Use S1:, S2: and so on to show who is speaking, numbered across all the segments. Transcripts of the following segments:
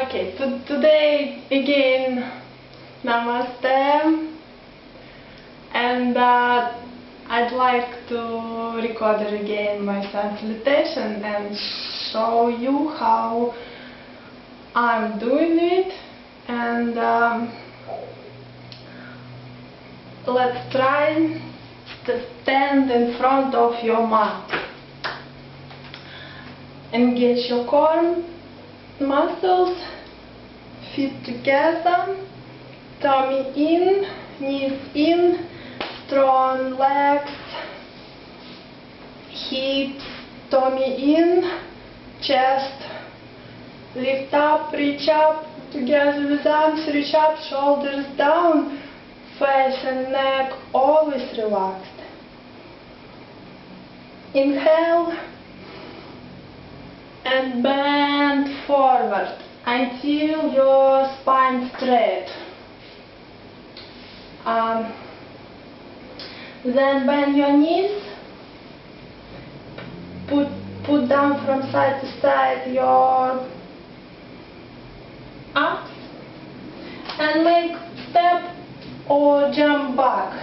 S1: Okay, today again, Namaste, and I'd like to record again my sun salutation and show you how I'm doing it, and let's try to stand in front of your mat. Engage your core muscles, feet together, tummy in, knees in, strong legs, hips, tummy in, chest, lift up, reach up, together with arms, reach up, shoulders down, face and neck always relaxed. Inhale and bend forward until your spine straight. Then bend your knees, put down from side to side your arms and make step or jump back.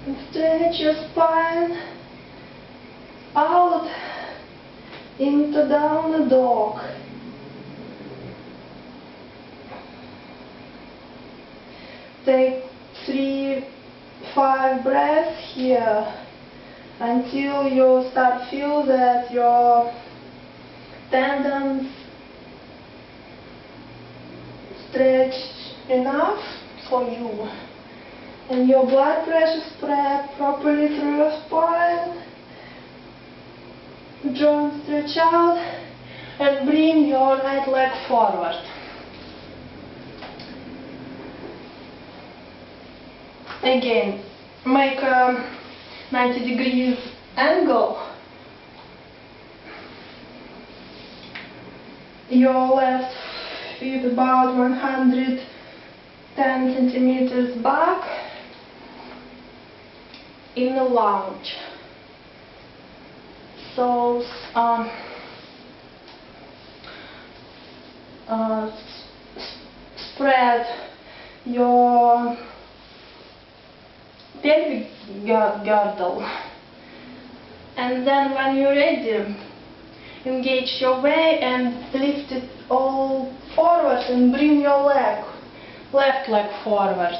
S1: And stretch your spine out into downward dog. Take 3-5 breaths here until you start feel that your tendons stretch enough for you and your blood pressure spread properly through your spine. Joints stretch out and bring your right leg forward. Again, make a 90 degrees angle. Your left feet about 110 centimeters back in a lunge. So spread your pelvic girdle, and then when you're ready, engage your way and lift it all forward and bring your left leg forward.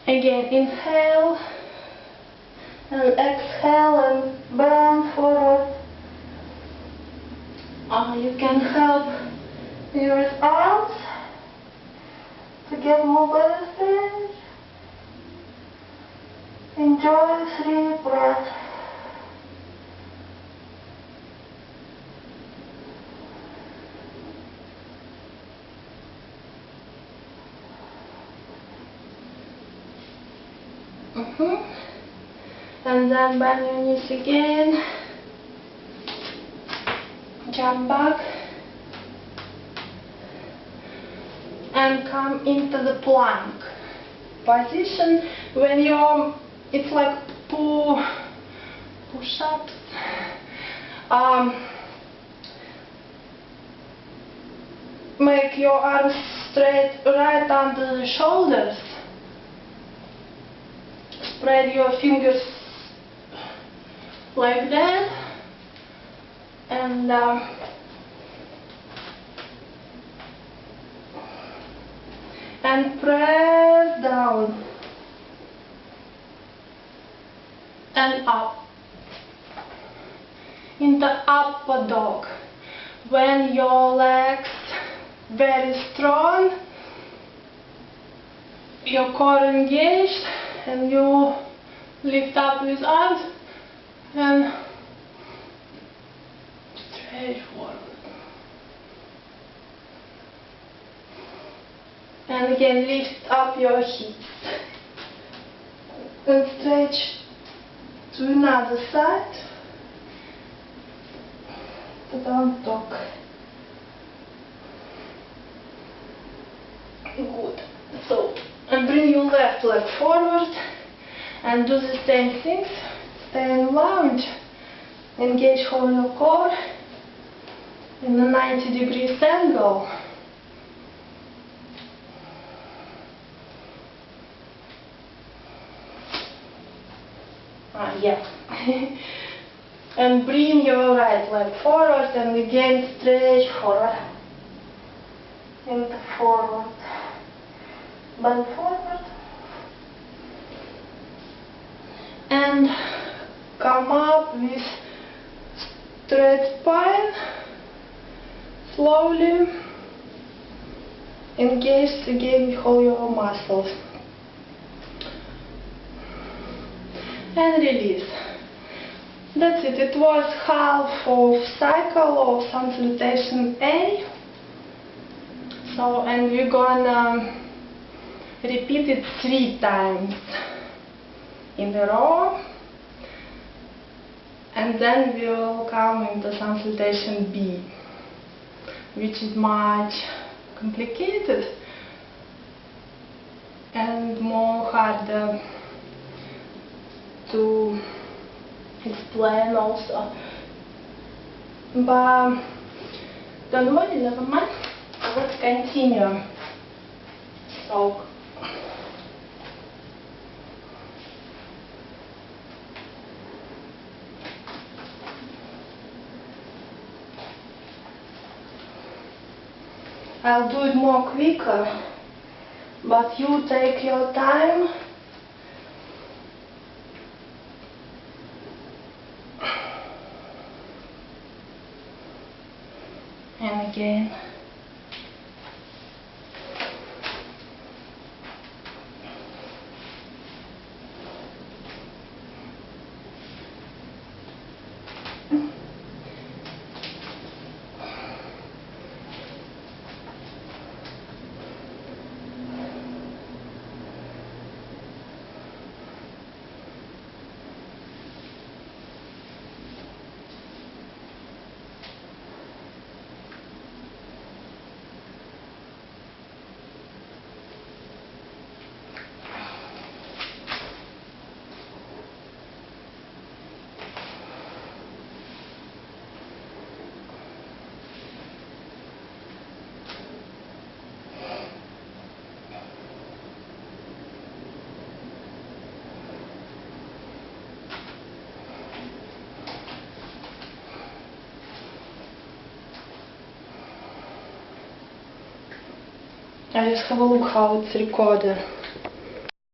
S1: Again, inhale and exhale and bend forward. You can help your arms to get more belly space. Enjoy 3 breaths. And then bend your knees again, jump back and come into the plank position. When it's like push-ups. Make your arms straight right under the shoulders. Spread your fingers like that, and press down and up into upper dog. When your legs very strong, your core engaged, and you lift up with arms and stretch forward. And again, lift up your hips and stretch to another side, to down dog. Good. So, and bring your left leg forward and do the same things. Stay in lunge Engage whole your core in a 90 degrees angle. Yeah. And bring your right leg forward and again stretch forward. And forward. Bend forward. And come up with straight spine. Slowly engage again with all your muscles. And release. That's it. It was half of cycle of sun salutation A. So, and we're gonna repeat it 3 times in a row. And then we'll come into sun salutation B, which is much complicated and more harder to explain also. But don't worry, never mind. Let's continue. So I'll do it more quicker, but you take your time. And again. I just have a look how it's recorded.